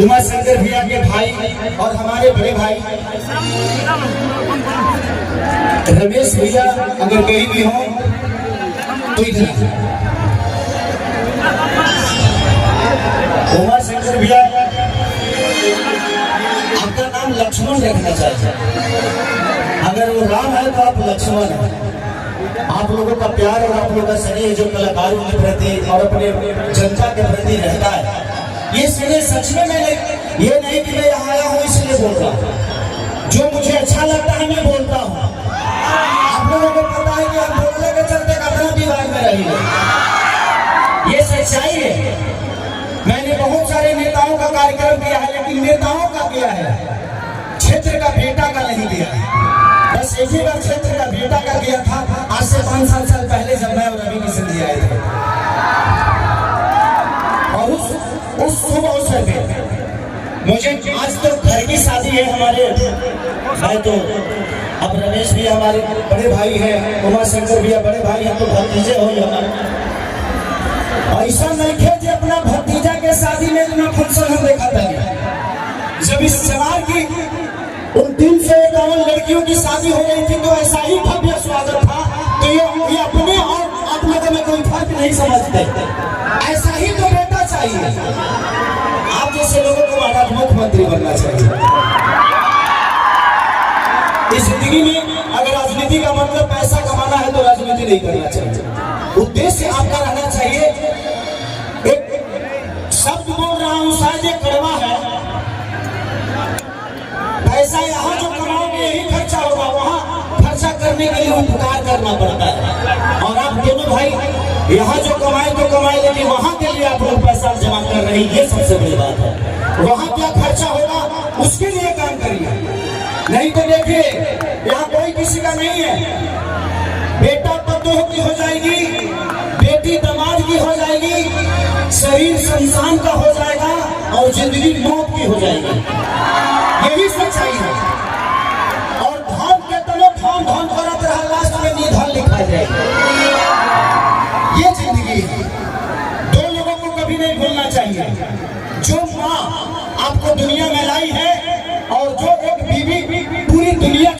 उमा शंकर भैया के भाई और हमारे बड़े भाई रमेश भैया अगर कहीं भी हो तो इधर उमा शंकर भैया आपका नाम लक्ष्मण रखना चाहिए। अगर वो राम है तो आप लक्ष्मण हैं। आप लोगों का प्यार और आप लोगों का स्नेह जो कलाकारों के प्रति और अपने जनता के प्रति रहता है, ये स्नेह सच में मैं ये नहीं कि मैं यहाँ आया हूँ इसलिए बोल रहा हूँ। जो मुझे अच्छा लगता है मैं बोलता हूँ। आप लोगों को पता है कि हम बोलने के चलते कितना विवाद में रही है, ये सच्चाई है। मैंने बहुत सारे नेताओं का कार्यक्रम किया है, लेकिन नेताओं का किया है, क्षेत्र का बेटा का नहीं किया है। बस एक ही बार क्षेत्र का बेटा का किया था, आज से 5-7 साल पहले जब मैं और रवि किशन जी आए थे। और उस शुभ अवसर पे मुझे आज तो घर की शादी है हमारे, मैं तो अब रमेश भी हमारे बड़े भाई हैं, उमा शंकर भैया बड़े भाई हैं, तो भतीजे हो हमारे। ऐसा नहीं खे कि अपना भतीजा के शादी में इतना फंक्शन हम देखा था। जब इस समाज की उन 351 लड़कियों की शादी हो गई थी तो ऐसा ही भव्य स्वागत था। तो ये अपने और आप लोगों में कोई फर्क नहीं समझते। ऐसा ही तो बेटा चाहिए। आप जैसे लोगों को महाराज मुख्यमंत्री बनना चाहिए। इस जिंदगी में अगर राजनीति का मतलब पैसा कमाना है तो राजनीति नहीं करना चाहिए। उद्देश्य आपका रहना चाहिए। एक शब्द बोल रहा हूं, शायद ये कड़वा है, पैसा यहाँ जो कमाओगे यही खर्चा होगा, वहाँ खर्चा करने के लिए उपकार करना पड़ता है। और आप दोनों भाई यहाँ जो कमाए तो कमाए, लेकिन वहाँ के लिए आप लोग पैसा जमा कर रहे हैं, ये सबसे बड़ी बात है। वहाँ क्या खर्चा होगा उसके लिए काम करिए। नहीं तो देखिए यहाँ कोई किसी का नहीं है। बेटा पतोह की हो जाएगी, बेटी दामाद की हो जाएगी, शरीर शमशान का हो जाएगा और जिंदगी मौत की हो जाएगी। यही सच्चाई है। और धन के तले धन धन करत रहा, लास्ट में निधन लिखा जाएगा। ये जिंदगी है। दो लोगों को कभी नहीं भूलना चाहिए। जो माँ आपको दुनिया में लाई है और जो एक बीवी पूरी दुनिया